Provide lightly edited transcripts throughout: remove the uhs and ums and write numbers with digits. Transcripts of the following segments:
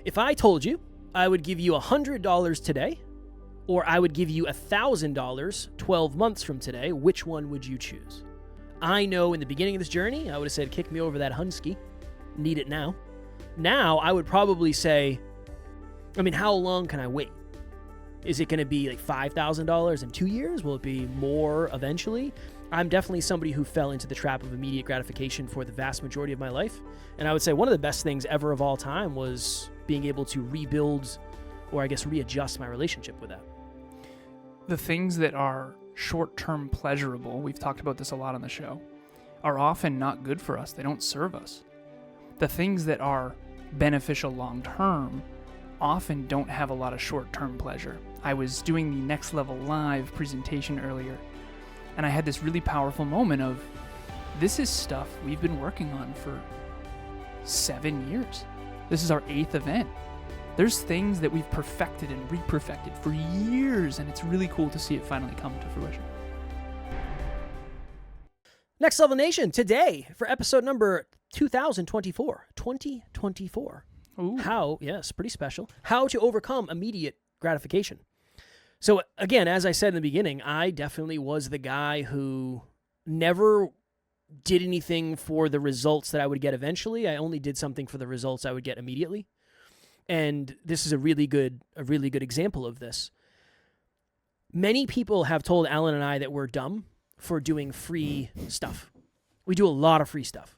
If I told you I would give you $100 today, or I would give you $1,000 12 months from today, which one would you choose? I know in the beginning of this journey, I would have said, kick me over that Hunsky. Need it now. Now, I would probably say, how long can I wait? Is it going to be like $5,000 in 2 years? Will it be more eventually? I'm definitely somebody who fell into the trap of immediate gratification for the vast majority of my life. And I would say one of the best things ever of all time was being able to rebuild, or I guess readjust my relationship with that. The things that are short-term pleasurable, we've talked about this a lot on the show, are often not good for us. They don't serve us. The things that are beneficial long-term often don't have a lot of short-term pleasure. I was doing the Next Level Live presentation earlier, and I had this really powerful moment of, this is stuff we've been working on for 7 years. This is our 8th event. There's things that we've perfected and re-perfected for years, and it's really cool to see it finally come to fruition. Next Level Nation, today for episode number 2024. Ooh. How, yes, pretty special, how to overcome immediate gratification. So again, as I said in the beginning, I definitely was the guy who never did anything for the results that I would get eventually. I only did something for the results I would get immediately. And this is a really good example of this. Many people have told Alan and I that we're dumb for doing free stuff. We do a lot of free stuff.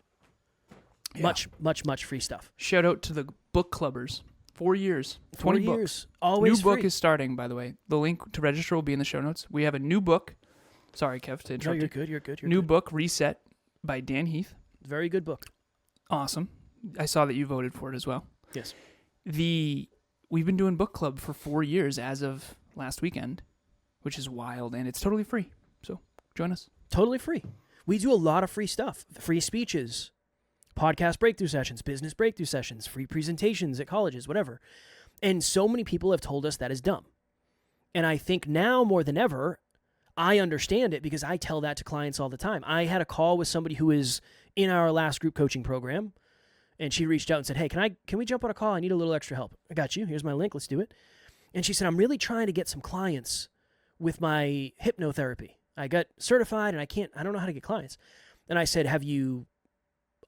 Yeah. Much free stuff. Shout out to the book clubbers. 4 years. 20 books. Always new book free. is starting, by the way. The link to register will be in the show notes. We have a new book. Sorry, Kev, to interrupt you. You're good. New book, Reset, by Dan Heath. Very good book. Awesome. I saw that you voted for it as well. Yes. We've been doing book club for 4 years as of last weekend, which is wild, and it's totally free. So join us. Totally free. We do a lot of free stuff. Free speeches, podcast breakthrough sessions, business breakthrough sessions, free presentations at colleges, whatever. And so many people have told us that is dumb. And I think now more than ever, I understand it because I tell that to clients all the time. I had a call with somebody who is in our last group coaching program, and she reached out and said, hey, can we jump on a call? I need a little extra help. I got you. Here's my link. Let's do it. And she said, I'm really trying to get some clients with my hypnotherapy. I got certified and I don't know how to get clients. And I said, have you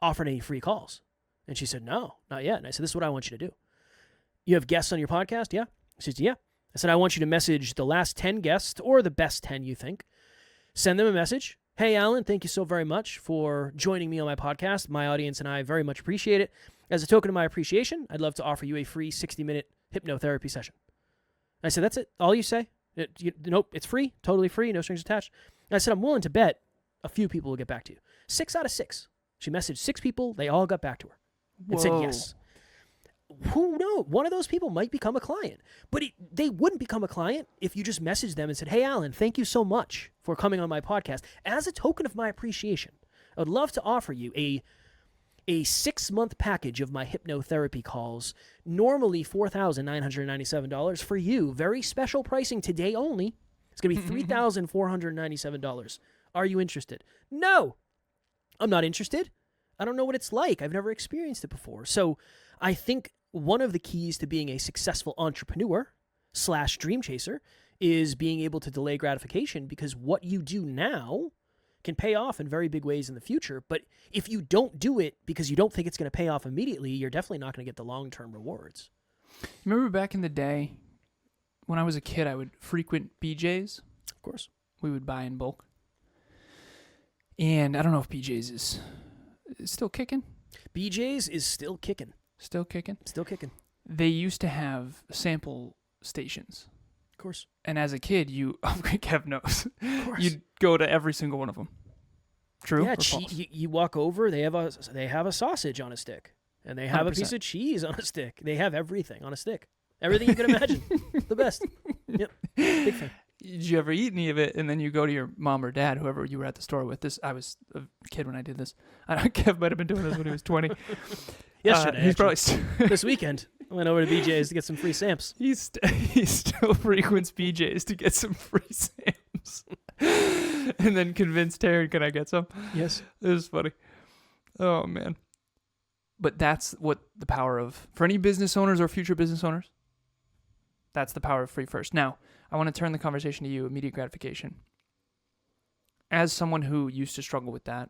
offered any free calls? And she said, no, not yet. And I said, this is what I want you to do. You have guests on your podcast? Yeah. She said, yeah. I said, I want you to message the last 10 guests or the best 10 you think. Send them a message. Hey, Alan, thank you so very much for joining me on my podcast. My audience and I very much appreciate it. As a token of my appreciation, I'd love to offer you a free 60-minute hypnotherapy session. I said, that's it? All you say? Nope, it's free, totally free, no strings attached. And I said, I'm willing to bet a few people will get back to you. 6 out of 6. She messaged 6 people. They all got back to her and said yes. Who knows? One of those people might become a client. But they wouldn't become a client if you just messaged them and said, hey, Alan, thank you so much for coming on my podcast. As a token of my appreciation, I would love to offer you a 6-month package of my hypnotherapy calls, normally $4,997 for you. Very special pricing today only. It's going to be $3,497. Are you interested? No, I'm not interested. I don't know what it's like. I've never experienced it before. So I think one of the keys to being a successful entrepreneur / dream chaser is being able to delay gratification, because what you do now can pay off in very big ways in the future. But if you don't do it because you don't think it's going to pay off immediately, you're definitely not going to get the long-term rewards. Remember back in the day, when I was a kid, I would frequent BJ's. Of course. We would buy in bulk. And I don't know if BJ's is still kicking. BJ's is still kicking. Still kicking? Still kicking. They used to have sample stations. Of course. And as a kid, Kev knows, of course, you'd go to every single one of them. True? Yeah, you walk over, they have a sausage on a stick, and they have 100%. A piece of cheese on a stick. They have everything on a stick. Everything you can imagine. The best. Yep. Big fan. Did you ever eat any of it, and then you go to your mom or dad, whoever you were at the store with? I was a kid when I did this. Kev might have been doing this when he was 20. Yesterday, he's probably this weekend. I went over to BJ's to get some free Samps. He still frequents BJ's to get some free Samps. And then convinced Taryn, can I get some? Yes. It was funny. Oh, man. But that's what the power of, for any business owners or future business owners, that's the power of free first. Now, I want to turn the conversation to you, immediate gratification. As someone who used to struggle with that.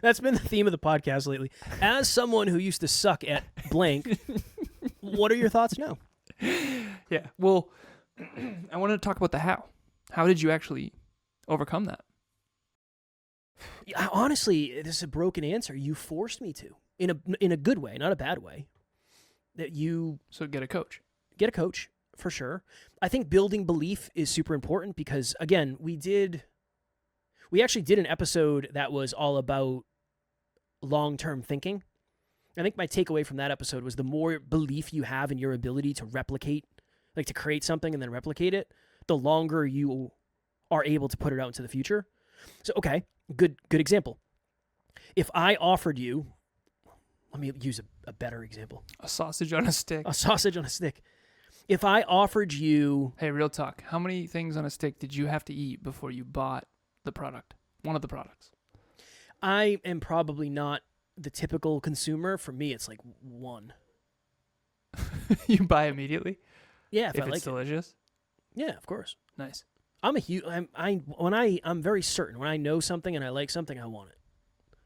That's been the theme of the podcast lately. As someone who used to suck at blank, what are your thoughts now? Yeah, well, I wanted to talk about the how. How did you actually overcome that? Honestly, this is a broken answer. You forced me to, in a good way, not a bad way. So get a coach. Get a coach, for sure. I think building belief is super important because, again, we actually did an episode that was all about long-term thinking. I think my takeaway from that episode was the more belief you have in your ability to replicate, like to create something and then replicate it, the longer you are able to put it out into the future. So, okay, good example. If I offered you, let me use a better example. A sausage on a stick. A sausage on a stick. If I offered you... Hey, real talk. How many things on a stick did you have to eat before you bought the product? One of the products. I am probably not the typical consumer. For me, it's like one. You buy immediately? Yeah, if I it's like delicious? it. Yeah, of course. Nice. I'm very certain. When I know something and I like something, I want it.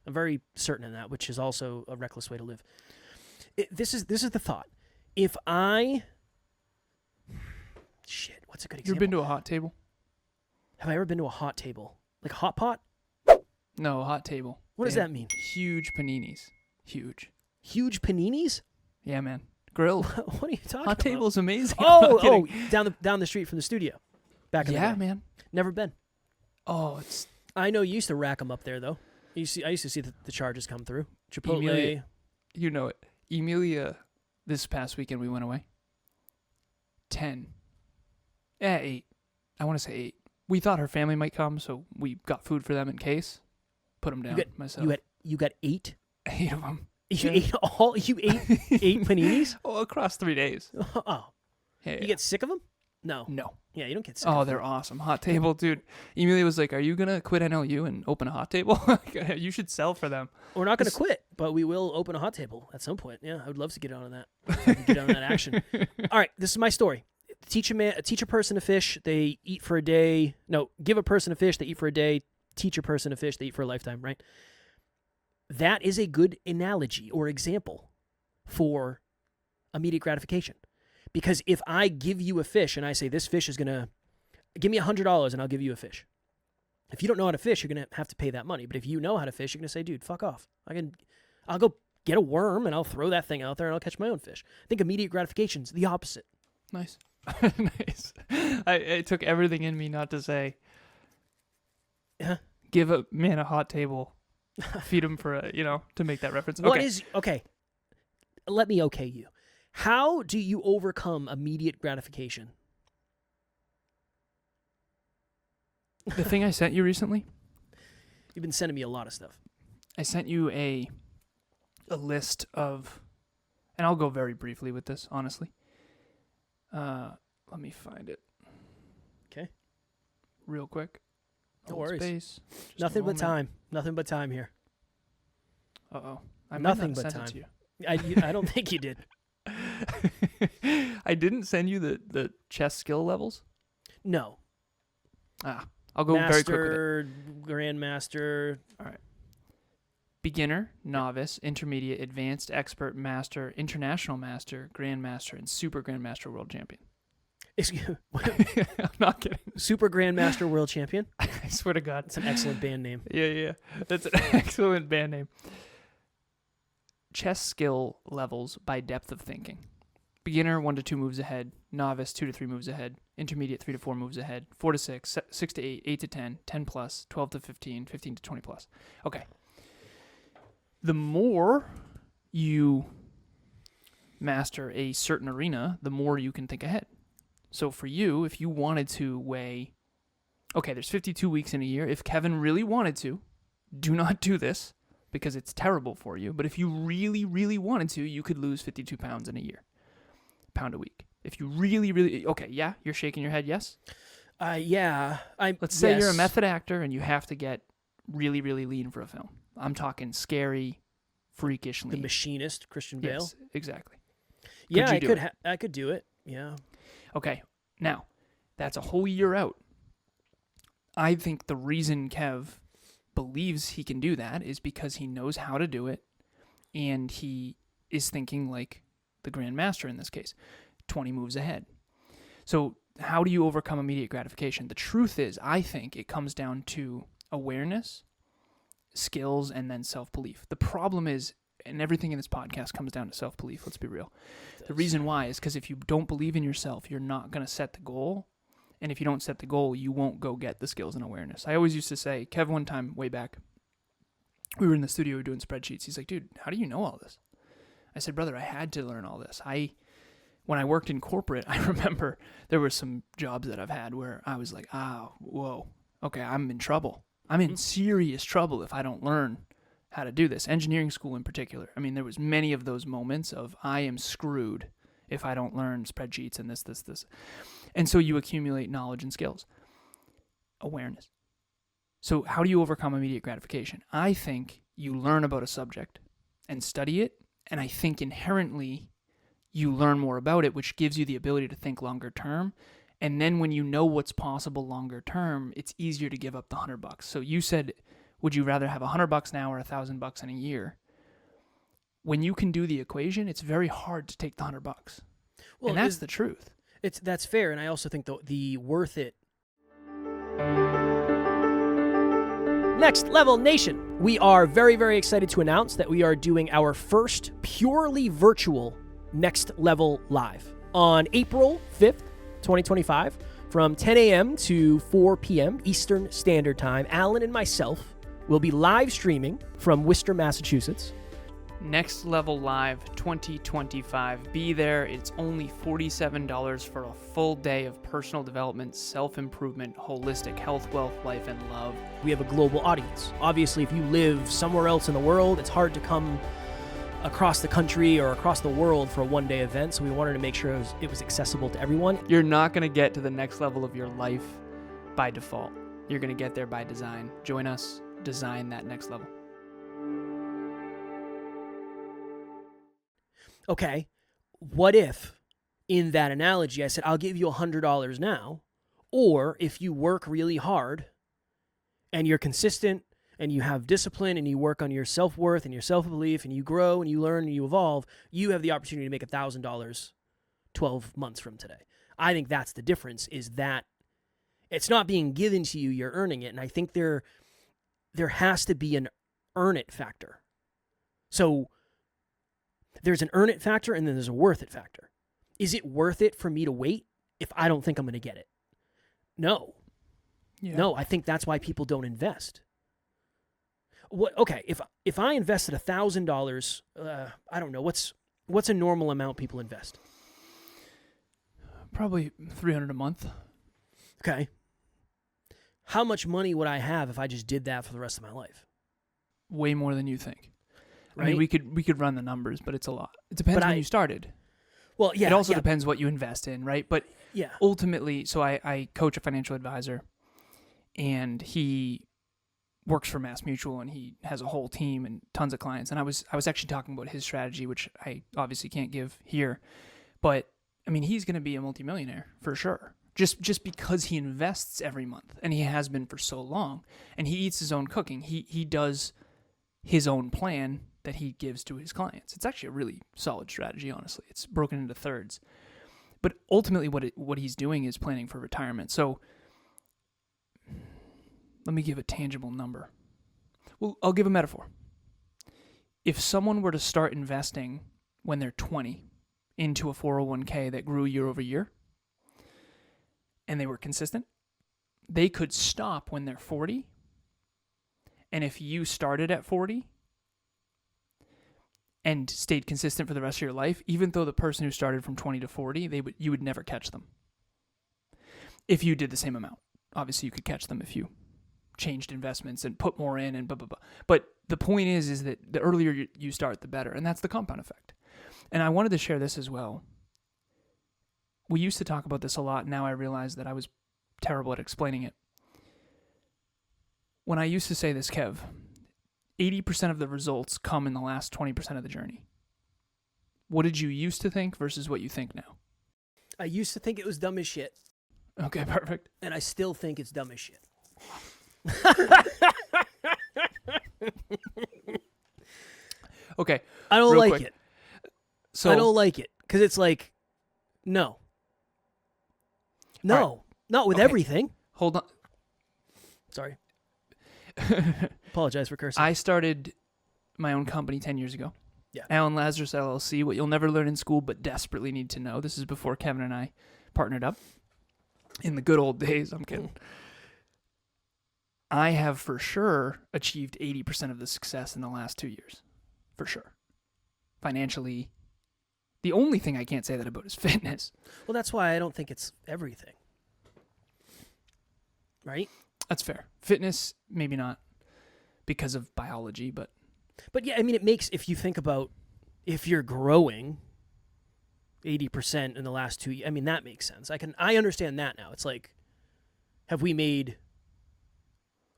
I'm very certain in that, which is also a reckless way to live. This is the thought. If I... Shit, what's a good example? You ever been to a hot table? Have I ever been to a hot table? Like a hot pot? No, a hot table. What does that mean? Huge paninis. Huge. Huge paninis? Yeah, man. Grilled. What are you talking about? Hot table's amazing. Oh, down the street from the studio. Back in the day. man. Never been. Oh, it's... I know you used to rack them up there, though. I used to see the charges come through. Chipotle. Emilia, you know it. Emilia, this past weekend we went away. 10. 8. I want to say 8. We thought her family might come, so we got food for them in case. Put them down myself. You got 8? 8 of them. You ate 8 paninis? Oh, across 3 days. Oh. Yeah, You get sick of them? No. No. Yeah, you don't get sick Oh, of them. they're awesome. Hot table, dude. Emilia was like, are you going to quit NLU and open a hot table? You should sell for them. We're not going to quit, but we will open a hot table at some point. Yeah, I would love to get on that. Get on that action. All right, this is my story. Teach a person to fish, they eat for a day. No, give a person a fish, they eat for a day. Teach a person to fish, they eat for a lifetime, right? That is a good analogy or example for immediate gratification. Because if I give you a fish and I say, this fish is going to, give me $100 and I'll give you a fish. If you don't know how to fish, you're going to have to pay that money. But if you know how to fish, you're going to say, dude, fuck off. I'll go get a worm and I'll throw that thing out there and I'll catch my own fish. I think immediate gratification is the opposite. Nice. Nice. It took everything in me not to say, give a man a hot table, feed him for to make that reference. Okay. Let me okay you. How do you overcome immediate gratification? The thing I sent you recently? You've been sending me a lot of stuff. I sent you a list of, and I'll go very briefly with this, honestly. Let me find it. Okay. Real quick. No worries. Space. Nothing but time. Nothing but time here. Uh-oh. Nothing but time. It to you. I don't think you did. I didn't send you the chess skill levels? No. I'll go very quick with it. Grandmaster. All right. Beginner, novice, intermediate, advanced, expert, master, international master, grandmaster, and super grandmaster world champion. Excuse I'm not kidding. Super Grandmaster World Champion. I swear to God. It's an excellent band name. Yeah. That's an excellent band name. Chess skill levels by depth of thinking. Beginner, 1 to 2 moves ahead. Novice, 2 to 3 moves ahead. Intermediate, 3 to 4 moves ahead. 4 to 6, 6 to 8, 8 to 10, 10 plus, 12 to 15, 15 to 20 plus. Okay. The more you master a certain arena, the more you can think ahead. So for you, if you wanted to weigh, okay, there's 52 weeks in a year. If Kevin really wanted to, do not do this because it's terrible for you. But if you really, really wanted to, you could lose 52 pounds in a year. Pound a week. If you really, really, okay, yeah, you're shaking your head, yes? Yeah. Let's say you're a method actor and you have to get really, really lean for a film. I'm talking scary, freakishly. The machinist, Christian Bale. Yes, exactly. Yeah, you do I could do it. Yeah. Okay, now, that's a whole year out. I think the reason Kev believes he can do that is because he knows how to do it, and he is thinking like the grandmaster in this case, 20 moves ahead. So how do you overcome immediate gratification? The truth is, I think it comes down to awareness, skills, and then self-belief. The problem is, and everything in this podcast comes down to self-belief, let's be real. The reason why is because if you don't believe in yourself, you're not going to set the goal. And if you don't set the goal, you won't go get the skills and awareness. I always used to say, Kev, one time, way back, we were in the studio, we were doing spreadsheets. He's like, dude, how do you know all this? I said, brother, I had to learn all this. When I worked in corporate, I remember there were some jobs that I've had where I was like, whoa, okay, I'm in trouble. I'm in serious trouble if I don't learn how to do this. Engineering school in particular. I mean, there was many of those moments of I am screwed if I don't learn spreadsheets and this. And so you accumulate knowledge and skills. Awareness. So how do you overcome immediate gratification? I think you learn about a subject and study it, and I think inherently you learn more about it, which gives you the ability to think longer term. And then when you know what's possible longer term, it's easier to give up the $100. So you said, would you rather have $100 now or $1,000 in a year? When you can do the equation, it's very hard to take the $100. Well, and that's the truth. That's fair, and I also think the worth it. Next Level Nation, we are very, very excited to announce that we are doing our first purely virtual Next Level Live on April 5th, 2025, from 10 a.m. to 4 p.m. Eastern Standard Time. Alan and myself will be live streaming from Worcester, Massachusetts. Next Level Live 2025. Be there. It's only $47 for a full day of personal development, self-improvement, holistic health, wealth, life, and love. We have a global audience. Obviously, if you live somewhere else in the world, it's hard to come across the country or across the world for a one-day event, so we wanted to make sure it was accessible to everyone. You're not going to get to the next level of your life by default. You're going to get there by design. Join us. Design that next level. Okay, what if, in that analogy, I said, I'll give you $100 now, or if you work really hard and you're consistent and you have discipline and you work on your self-worth and your self-belief and you grow and you learn and you evolve, you have the opportunity to make $1,000 12 months from today. I think that's the difference, is that it's not being given to you, you're earning it. And I think there has to be an earn it factor. So there's an earn it factor and then there's a worth it factor. Is it worth it for me to wait if I don't think I'm going to get it? No. Yeah. No, I think that's why people don't invest. Okay, if I invested $1,000, I don't know, what's a normal amount people invest? Probably $300 a month. Okay. How much money would I have if I just did that for the rest of my life? Way more than you think. Right? I mean, we could run the numbers, but it's a lot. It depends when you started. Well, yeah. It also depends what you invest in, right? But yeah, ultimately, so I coach a financial advisor, and he works for Mass Mutual, and he has a whole team and tons of clients. And I was actually talking about his strategy, which I obviously can't give here, but I mean, he's going to be a multimillionaire for sure. Just because he invests every month, and he has been for so long, and he eats his own cooking. He does his own plan that he gives to his clients. It's actually a really solid strategy, honestly. It's broken into thirds. But ultimately what he's doing is planning for retirement. So let me give a tangible number. Well, I'll give a metaphor. If someone were to start investing when they're 20 into a 401k that grew year over year, and they were consistent, they could stop when they're 40. And if you started at 40 and stayed consistent for the rest of your life, even though the person who started from 20 to 40, you would never catch them. If you did the same amount. Obviously, you could catch them if you changed investments and put more in and blah, blah, blah. But the point is that the earlier you start, the better. And that's the compound effect. And I wanted to share this as well. We used to talk about this a lot. Now I realize that I was terrible at explaining it. When I used to say this, Kev, 80% of the results come in the last 20% of the journey. What did you used to think versus what you think now? I used to think it was dumb as shit. Okay, perfect. And I still think it's dumb as shit. Okay. I don't real like quick. it. So I don't like it because it's like, no. No. Not with Okay. everything. hold on. Sorry. Apologize for cursing. I started my own company 10 years ago. Yeah. Alan Lazarus LLC, what you'll never learn in school but desperately need to know. This is before Kevin and I partnered up. In the good old days, I'm kidding. I have for sure achieved 80% of the success in the last 2 years. For sure. Financially. The only thing I can't say that about is fitness. Well, that's why I don't think it's everything. Right? That's fair. Fitness, maybe not because of biology, but yeah, I mean, it makes, if you think about, if you're growing 80% in the last 2 years, I mean, that makes sense. I understand that now. It's like, have we made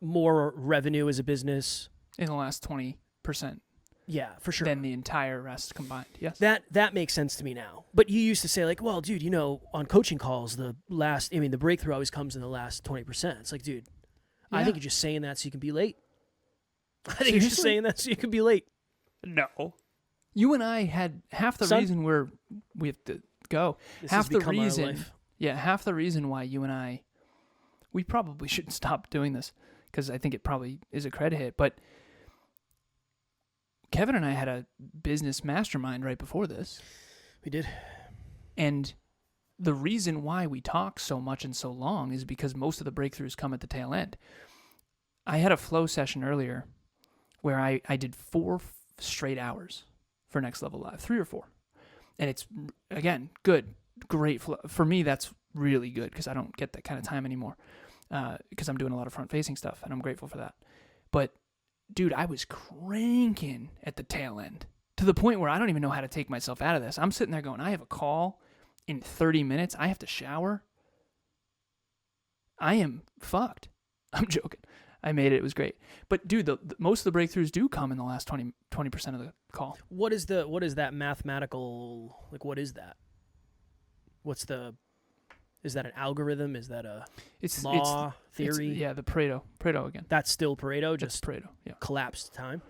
more revenue as a business? in the last 20%. Yeah, for sure. Than the entire rest combined. Yes. That makes sense to me now. But you used to say like, well, dude, on coaching calls, the breakthrough always comes in the last 20%. It's like, dude, I Yeah. think you're just saying that so you can be late. I think you're Seriously? just saying that so you can be late. No. You and I had half the Son? reason we have to go. This half has the become our reason. life. Yeah, half the reason why you and I, we probably should stop doing this because I think it probably is a credit hit. But Kevin and I had a business mastermind right before this. We did. And the reason why we talk so much and so long is because most of the breakthroughs come at the tail end. I had a flow session earlier where I did 4 straight hours for Next Level Live, 3 or 4. And it's, again, good, great flow. For me, that's really good because I don't get that kind of time anymore because I'm doing a lot of front-facing stuff, and I'm grateful for that. But, dude, I was cranking at the tail end to the point where I don't even know how to take myself out of this. I'm sitting there going, I have a call in 30 minutes. I have to shower. I am fucked. I'm joking. I made it. It was great. Is most of the breakthroughs do come in the last 20% of the call. What is that mathematical, like, what is that? Is that an algorithm? Is that a law, theory? Yeah, the Pareto again. That's still Pareto, That's just Pareto, yeah. collapsed time.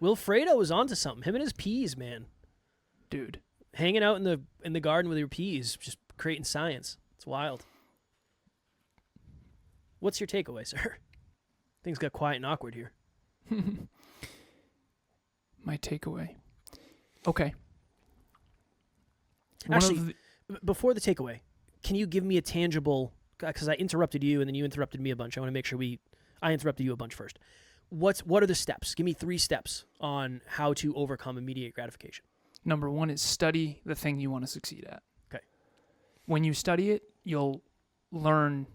Will Fredo was onto something. Him and his peas, man. Dude. Hanging out in the garden with your peas, just creating science. It's wild. What's your takeaway, sir? Things got quiet and awkward here. My takeaway. Okay. Actually, before the takeaway, can you give me a tangible, because I interrupted you and then you interrupted me a bunch. I want to make sure I interrupted you a bunch first. What are the steps? Give me 3 steps on how to overcome immediate gratification. Number 1 is study the thing you want to succeed at. Okay. When you study it, you'll learn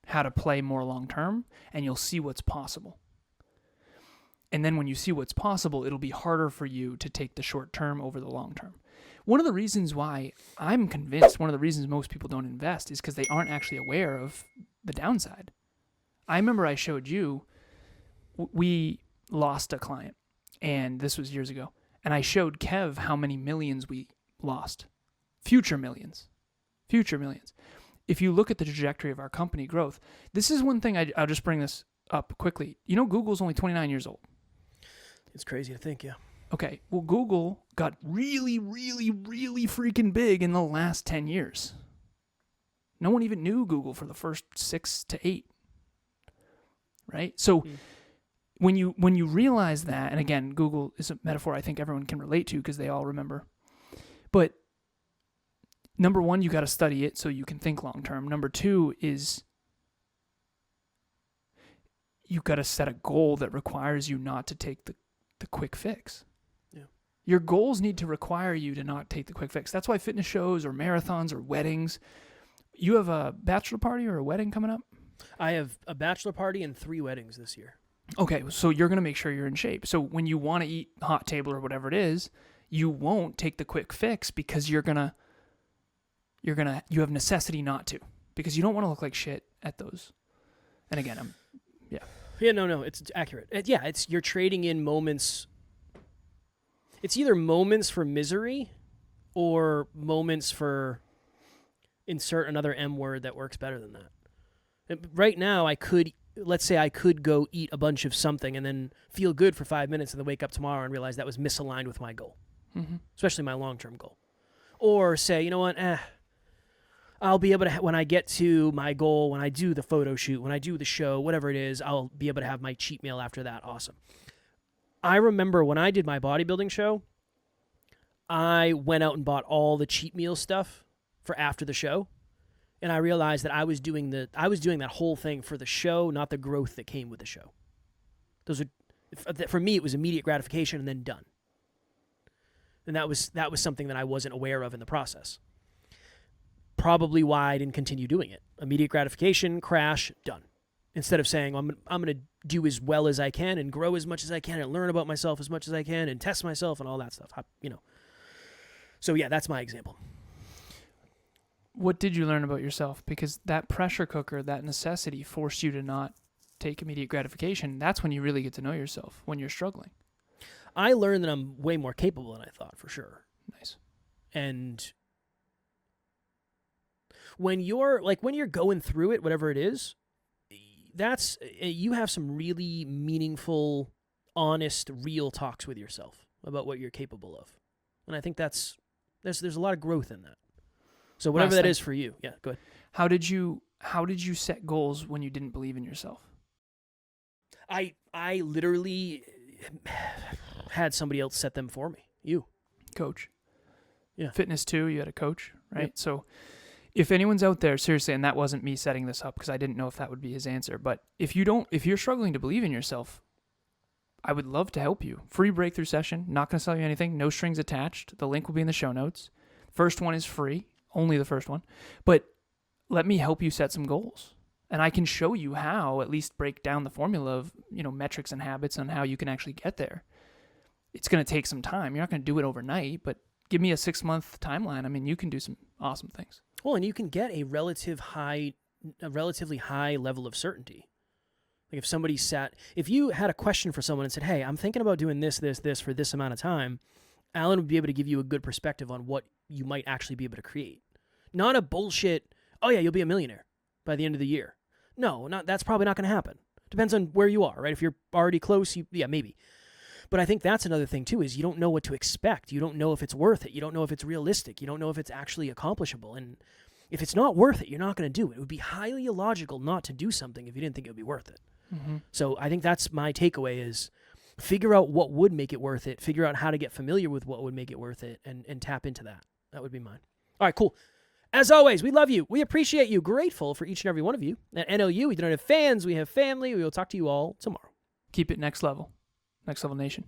how to play more long-term, and you'll see what's possible. And then when you see what's possible, it'll be harder for you to take the short-term over the long-term. One of the reasons why I'm convinced, one of the reasons most people don't invest is because they aren't actually aware of the downside. I remember I showed you, we lost a client, and this was years ago, and I showed Kev how many millions we lost. Future millions. If you look at the trajectory of our company growth, this is one thing I'll just bring this up quickly. You know, Google's only 29 years old. It's crazy to think, yeah. Okay, well, Google got really, really, really freaking big in the last 10 years. No one even knew Google for the first 6 to 8. Right? So when you realize that, and again, Google is a metaphor I think everyone can relate to because they all remember. But number 1, you got to study it so you can think long term. Number 2 is you got to set a goal that requires you not to take the quick fix. Yeah. Your goals need to require you to not take the quick fix. That's why fitness shows or marathons or weddings. You have a bachelor party or a wedding coming up? I have a bachelor party and 3 weddings this year. Okay, so you're going to make sure you're in shape. So when you want to eat hot table or whatever it is, you won't take the quick fix because you have necessity not to, because you don't want to look like shit at those. And again, Yeah, no, it's accurate. You're trading in moments. It's either moments for misery or moments for insert another M word that works better than that. Right now, let's say I could go eat a bunch of something and then feel good for 5 minutes and then wake up tomorrow and realize that was misaligned with my goal, especially my long-term goal. Or say, you know what, I'll be able to, when I get to my goal, when I do the photo shoot, when I do the show, whatever it is, I'll be able to have my cheat meal after that. Awesome. I remember when I did my bodybuilding show, I went out and bought all the cheat meal stuff for after the show, and I realized that I was doing that whole thing for the show, not the growth that came with the show. For me, it was immediate gratification and then done. And that was something that I wasn't aware of in the process. Probably why I didn't continue doing it. Immediate gratification, crash, done. Instead of saying, I'm going to do as well as I can and grow as much as I can and learn about myself as much as I can and test myself and all that stuff. So yeah, that's my example. What did you learn about yourself? Because that pressure cooker, that necessity forced you to not take immediate gratification. That's when you really get to know yourself, when you're struggling. I learned that I'm way more capable than I thought, for sure. Nice. And when you're going through it, whatever it is, you have some really meaningful, honest, real talks with yourself about what you're capable of. And I think there's a lot of growth in that. So whatever that is for you. Yeah, go ahead. How did you set goals when you didn't believe in yourself? I literally had somebody else set them for me. You. Coach. Yeah. Fitness too, you had a coach, right? Yep. So if anyone's out there, seriously, and that wasn't me setting this up because I didn't know if that would be his answer, but if you're struggling to believe in yourself, I would love to help you. Free breakthrough session, not going to sell you anything, no strings attached. The link will be in the show notes. First one is free, only the first one. But let me help you set some goals. And I can show you how, at least break down the formula of, metrics and habits and how you can actually get there. It's going to take some time. You're not going to do it overnight, but give me a 6-month timeline. I mean, you can do some awesome things. Well, and you can get a relatively high level of certainty. Like if you had a question for someone and said, hey, I'm thinking about doing this for this amount of time, Alan would be able to give you a good perspective on what you might actually be able to create. Not a bullshit, oh yeah, you'll be a millionaire by the end of the year. No, that's probably not going to happen. Depends on where you are, right? If you're already close, maybe. But I think that's another thing too, is you don't know what to expect. You don't know if it's worth it. You don't know if it's realistic. You don't know if it's actually accomplishable. And if it's not worth it, you're not going to do it. It would be highly illogical not to do something if you didn't think it would be worth it. Mm-hmm. So I think that's my takeaway is figure out what would make it worth it, figure out how to get familiar with what would make it worth it, and tap into that. That would be mine. All right, cool. As always, we love you. We appreciate you. Grateful for each and every one of you. At NLU, we don't have fans. We have family. We will talk to you all tomorrow. Keep it next level. Next Level Nation.